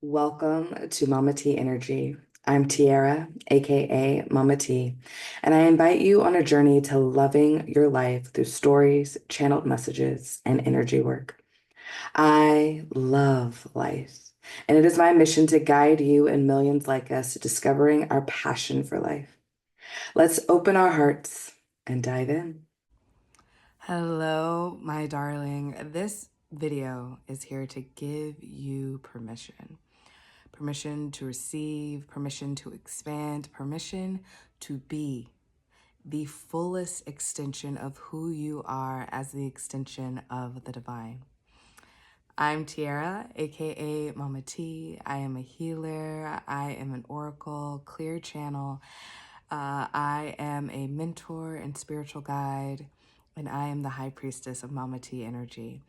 Welcome to Mama T Energy. I'm Tiara, aka Mama T, and I invite you on a journey to loving your life through stories, channeled messages, and energy work. I love life, and it is my mission to guide you and millions like us to discovering our passion for life. Let's open our hearts and dive in. Hello, my darling. This video is here to give you permission. Permission to receive, permission to expand, permission to be the fullest extension of who you are as the extension of the divine. I'm Tiara, aka Mama T. I am a healer. I am an oracle, clear channel. I am a mentor and spiritual guide, and I am the high priestess of Mama T energy.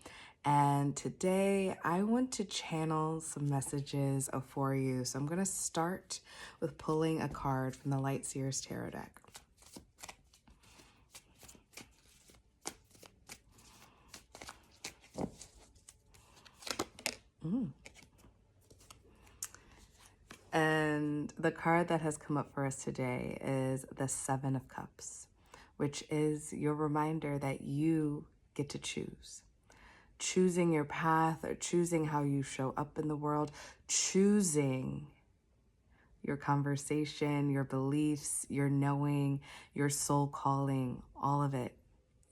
And today I want to channel some messages for you. So I'm going to start with pulling a card from the Light Seers Tarot deck. And the card that has come up for us today is the Seven of Cups, which is your reminder that you get to choose. Choosing your path, or choosing how you show up in the world, choosing your conversation, your beliefs, your knowing, your soul calling, all of it,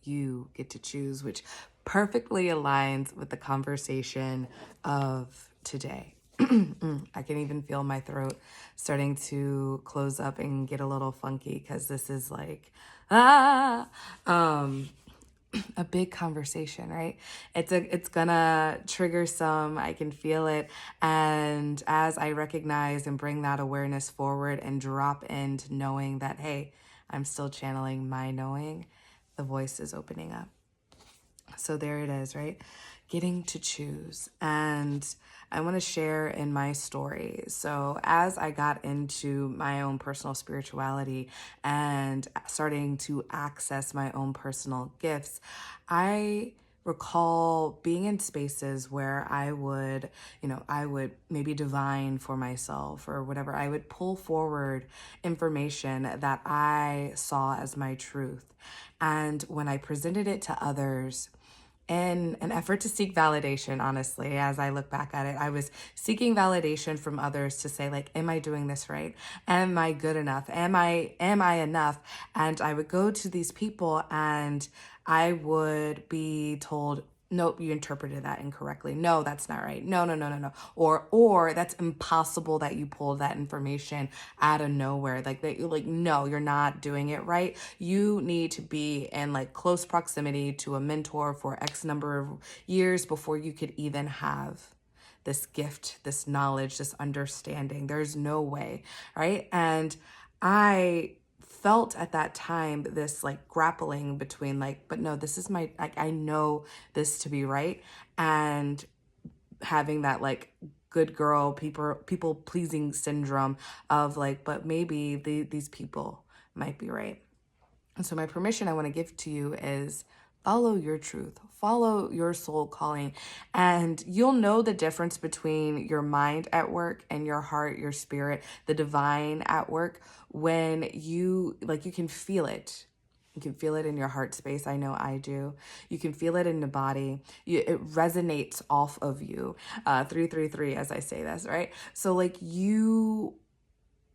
you get to choose, which perfectly aligns with the conversation of today. I can even feel my throat starting to close up and get a little funky because this is like, a big conversation, right? It's gonna trigger some, I can feel it. And as I recognize and bring that awareness forward and drop into knowing that, hey, I'm still channeling my knowing, the voice is opening up. So there it is, right? Getting to choose. And I want to share in my story. So as I got into my own personal spirituality and starting to access my own personal gifts, I recall being in spaces where I would maybe divine for myself or whatever. I would pull forward information that I saw as my truth. And when I presented it to others, in an effort to seek validation, honestly, as I look back at it, I was seeking validation from others to say, like, am I doing this right? Am I good enough? Am I enough? And I would go to these people and I would be told, nope, you interpreted that incorrectly. No, that's not right. No, no, no, no, no. Or that's impossible that you pulled that information out of nowhere. Like that, like, no, you're not doing it right. You need to be in like close proximity to a mentor for X number of years before you could even have this gift, this knowledge, this understanding. There's no way, right? And I felt at that time this like grappling between like, but no, this is my, like, I know this to be right. And having that like good girl, people pleasing syndrome of like, but maybe these people might be right. And so my permission I want to give to you is follow your truth, follow your soul calling, and you'll know the difference between your mind at work and your heart, your spirit, the divine at work when you like you can feel it. You can feel it in your heart space. I know I do. You can feel it in the body. It resonates off of you. 333 as I say this, right? So like you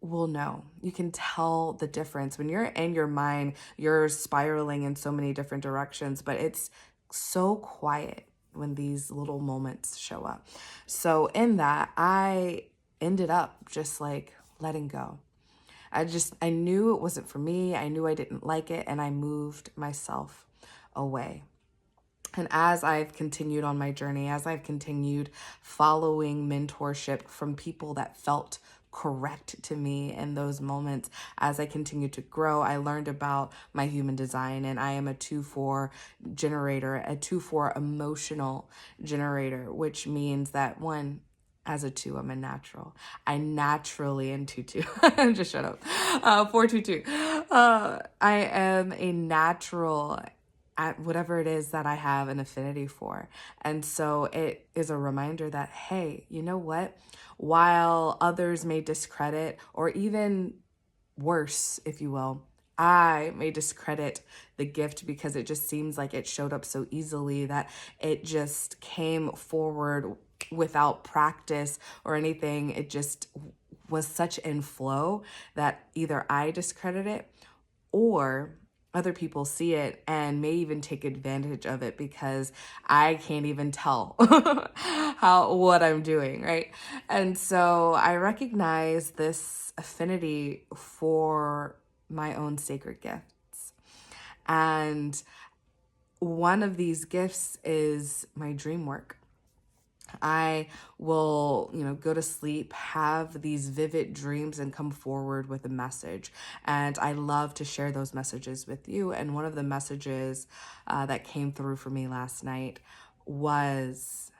will know. You can tell the difference. When you're in your mind, you're spiraling in so many different directions, but it's so quiet when these little moments show up. So in that, I ended up just like letting go. I knew it wasn't for me. I knew I didn't like it, and I moved myself away. And as I've continued on my journey, as I've continued following mentorship from people that felt correct to me in those moments, as I continued to grow, I learned about my human design, and I am a 2-4 generator, a 2-4 emotional generator, which means that one, as a 2, I'm a natural. I naturally, and 2-2, just shut up, 4-2-2. I am a natural at whatever it is that I have an affinity for. And so it is a reminder that, hey, you know what? While others may discredit, or even worse, if you will, I may discredit the gift because it just seems like it showed up so easily, that it just came forward without practice or anything. It just was such in flow that either I discredit it, or other people see it and may even take advantage of it because I can't even tell what I'm doing, right? And so I recognize this affinity for my own sacred gifts. And one of these gifts is my dream work. I will, go to sleep, have these vivid dreams, and come forward with a message. And I love to share those messages with you. And one of the messages that came through for me last night was,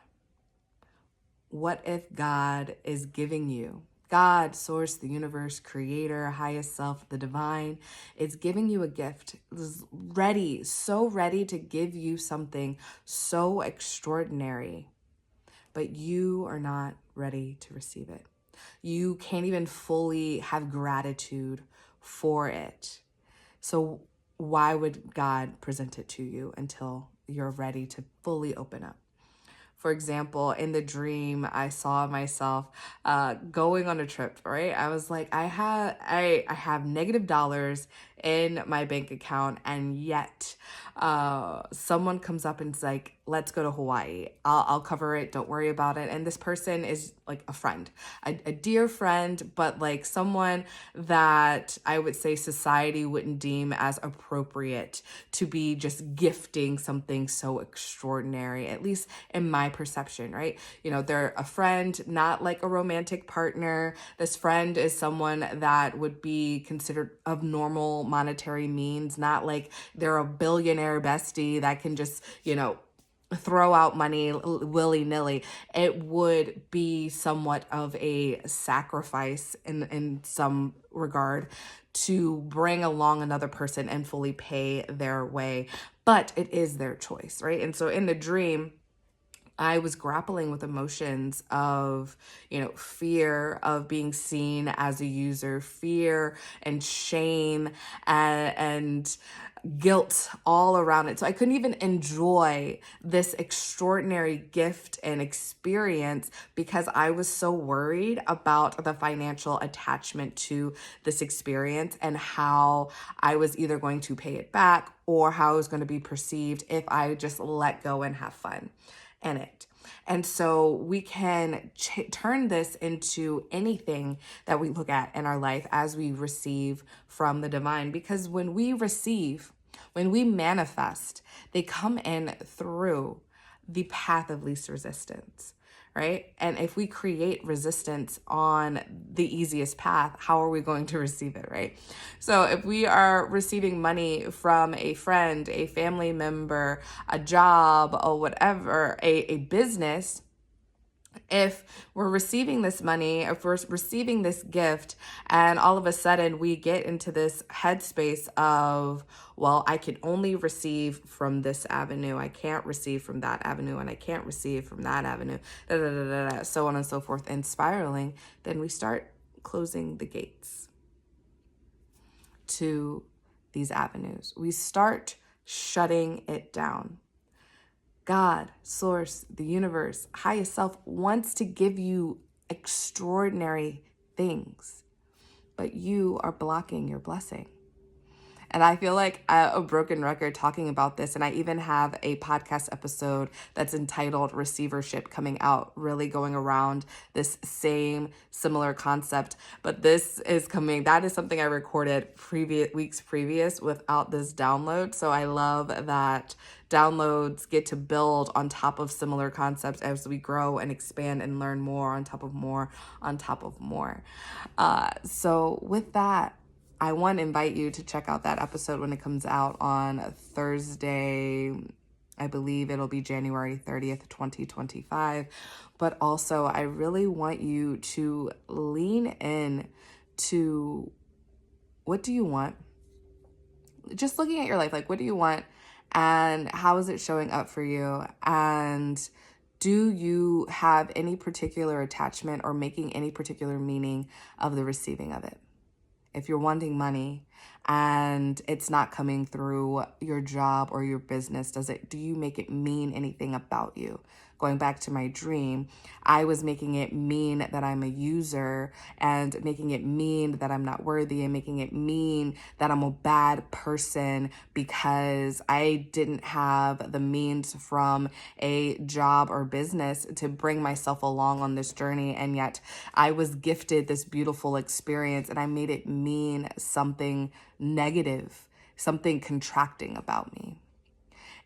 what if God is giving you, God, source, the universe, creator, highest self, the divine, is giving you a gift, is ready, so ready to give you something so extraordinary, but you are not ready to receive it. You can't even fully have gratitude for it. So why would God present it to you until you're ready to fully open up? For example, in the dream, I saw myself going on a trip, right? I was like, I have negative dollars in my bank account, and yet someone comes up and is like, let's go to Hawaii. I'll cover it. Don't worry about it. And this person is like a friend, a dear friend, but like someone that I would say society wouldn't deem as appropriate to be just gifting something so extraordinary, at least in my perception, right? They're a friend, not like a romantic partner. This friend is someone that would be considered of normal monetary means, not like they're a billionaire bestie that can just, throw out money willy-nilly. It would be somewhat of a sacrifice in some regard to bring along another person and fully pay their way, but it is their choice, right? And so in the dream, I was grappling with emotions of, fear of being seen as a user, fear and shame and guilt all around it. So I couldn't even enjoy this extraordinary gift and experience because I was so worried about the financial attachment to this experience and how I was either going to pay it back or how it was going to be perceived if I just let go and have fun in it. And so we can turn this into anything that we look at in our life as we receive from the divine. Because when we receive, when we manifest, they come in through the path of least resistance, right? And if we create resistance on the easiest path, how are we going to receive it, right? So if we are receiving money from a friend, a family member, a job, or whatever, a business, if we're receiving this money, if we're receiving this gift, and all of a sudden we get into this headspace of, well, I can only receive from this avenue, I can't receive from that avenue, and I can't receive from that avenue, so on and so forth, and spiraling, then we start closing the gates to these avenues. We start shutting it down. God, source, the universe, highest self wants to give you extraordinary things, but you are blocking your blessing. And I feel like a broken record talking about this. And I even have a podcast episode that's entitled Receivership coming out, really going around this same similar concept. But this is coming, that is something I recorded weeks previous without this download. So I love that downloads get to build on top of similar concepts as we grow and expand and learn more on top of more on top of more. So with that, I want to invite you to check out that episode when it comes out on Thursday. I believe it'll be January 30th, 2025. But also, I really want you to lean in to, what do you want? Just looking at your life, like, what do you want? And how is it showing up for you? And do you have any particular attachment or making any particular meaning of the receiving of it? If you're wanting money and it's not coming through your job or your business, do you make it mean anything about you? Going back to my dream, I was making it mean that I'm a user, and making it mean that I'm not worthy, and making it mean that I'm a bad person because I didn't have the means from a job or business to bring myself along on this journey. And yet I was gifted this beautiful experience, and I made it mean something negative, something contracting about me.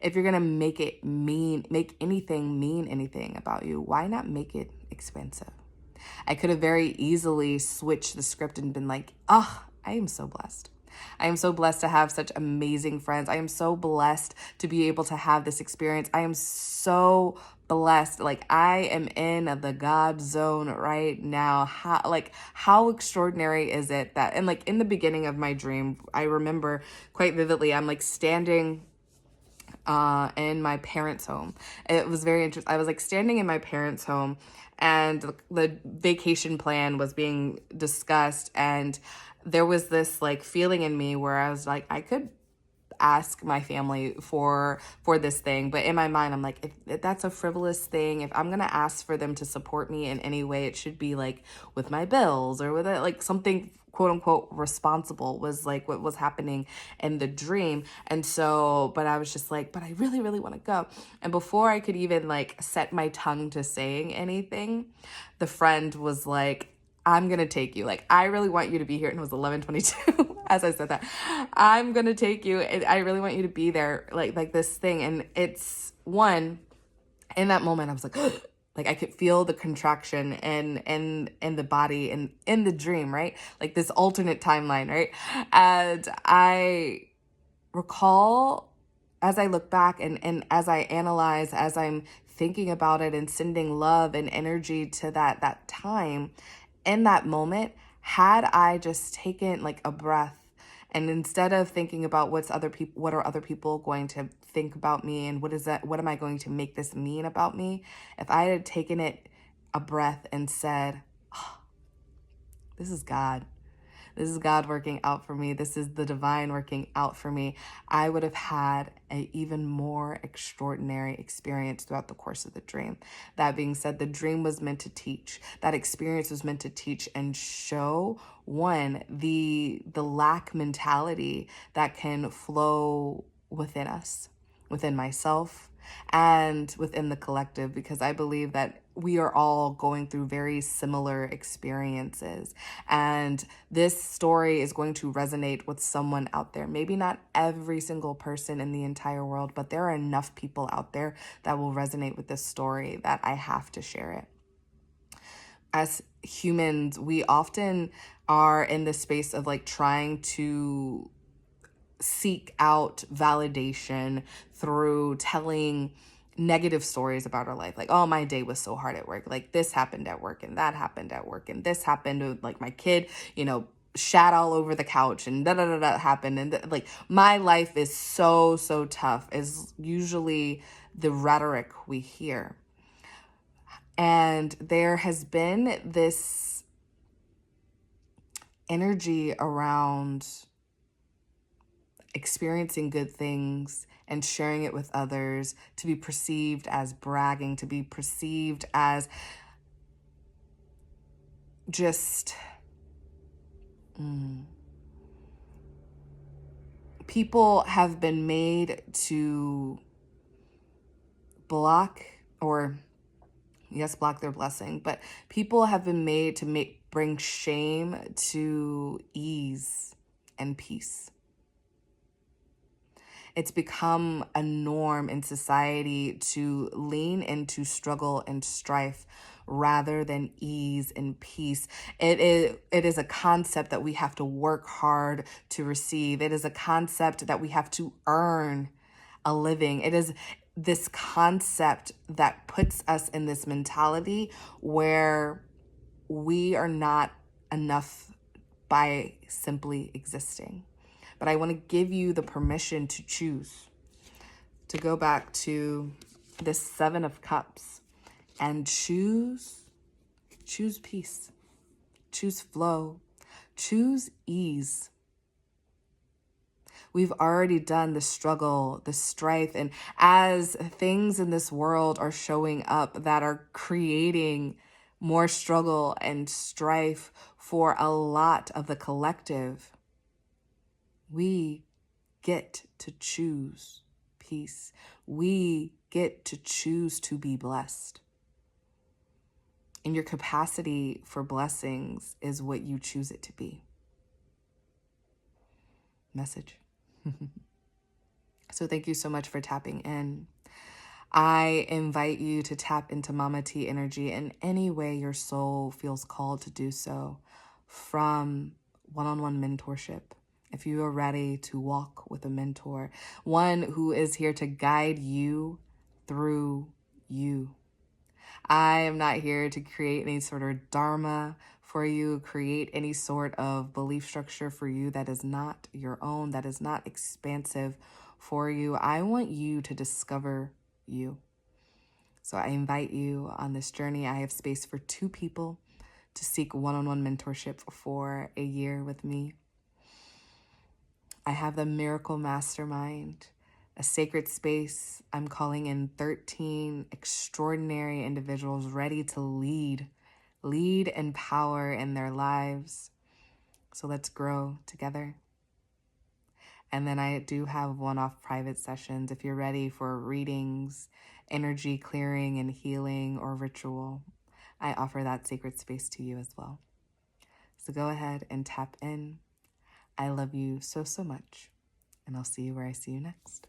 If you're going to make anything mean anything about you, why not make it expensive? I could have very easily switched the script and been like, oh, I am so blessed. I am so blessed to have such amazing friends. I am so blessed to be able to have this experience. I am so blessed. Like, I am in the God zone right now. How extraordinary is it that, and like in the beginning of my dream, I remember quite vividly, I'm like standing in my parents' home. It was very interesting. I was like standing in my parents' home, and the vacation plan was being discussed, and there was this like feeling in me where I was like, I could ask my family for this thing, but in my mind I'm like, if that's a frivolous thing, if I'm gonna ask for them to support me in any way, it should be like with my bills or with it, like something quote unquote responsible, was like what was happening in the dream. And so, but I was just like, but I really really want to go. And before I could even like set my tongue to saying anything, the friend was like, I'm gonna take you. Like, I really want you to be here. And it was 11:22 as I said that. I'm gonna take you. And I really want you to be there. Like this thing. And it's one, in that moment, I was like, like I could feel the contraction in the body and in the dream, right? Like this alternate timeline, right? And I recall, as I look back and as I analyze, as I'm thinking about it and sending love and energy to that time, in that moment, had I just taken like a breath, and instead of thinking about what are other people going to think about me, and what am I going to make this mean about me, if I had taken it a breath and said, oh, this is God. This is God working out for me. This is the divine working out for me. I would have had an even more extraordinary experience throughout the course of the dream. That being said, the dream was meant to teach. That experience was meant to teach and show, one, the lack mentality that can flow within us, within myself, and within the collective, because I believe that we are all going through very similar experiences. And this story is going to resonate with someone out there. Maybe not every single person in the entire world, but there are enough people out there that will resonate with this story that I have to share it. As humans, we often are in the space of like trying to seek out validation through telling negative stories about our life. Like, oh, my day was so hard at work. Like, this happened at work, and that happened at work, and this happened with like my kid, shat all over the couch, and da da da da happened. And like, my life is so tough, is usually the rhetoric we hear. And there has been this energy around experiencing good things and sharing it with others to be perceived as bragging, to be perceived as just people have been made to block, or yes, block their blessing, but people have been made to bring shame to ease and peace. It's become a norm in society to lean into struggle and strife rather than ease and peace. It is a concept that we have to work hard to receive. It is a concept that we have to earn a living. It is this concept that puts us in this mentality where we are not enough by simply existing. But I want to give you the permission to choose. to go back to this Seven of Cups and choose peace, choose flow, choose ease. We've already done the struggle, the strife, and as things in this world are showing up that are creating more struggle and strife for a lot of the collective, we get to choose peace. We get to choose to be blessed. And your capacity for blessings is what you choose it to be. Message. So thank you so much for tapping in. I invite you to tap into Mama T energy in any way your soul feels called to do so, from one-on-one mentorship. If you are ready to walk with a mentor, one who is here to guide you through you. I am not here to create any sort of dharma for you, create any sort of belief structure for you that is not your own, that is not expansive for you. I want you to discover you. So I invite you on this journey. I have space for 2 people to seek one-on-one mentorship for a year with me. I have the Miracle Mastermind, a sacred space. I'm calling in 13 extraordinary individuals ready to lead and power in their lives. So let's grow together. And then I do have one-off private sessions if you're ready for readings, energy clearing and healing, or ritual. I offer that sacred space to you as well. So go ahead and tap in. I love you so, so much. And I'll see you where I see you next.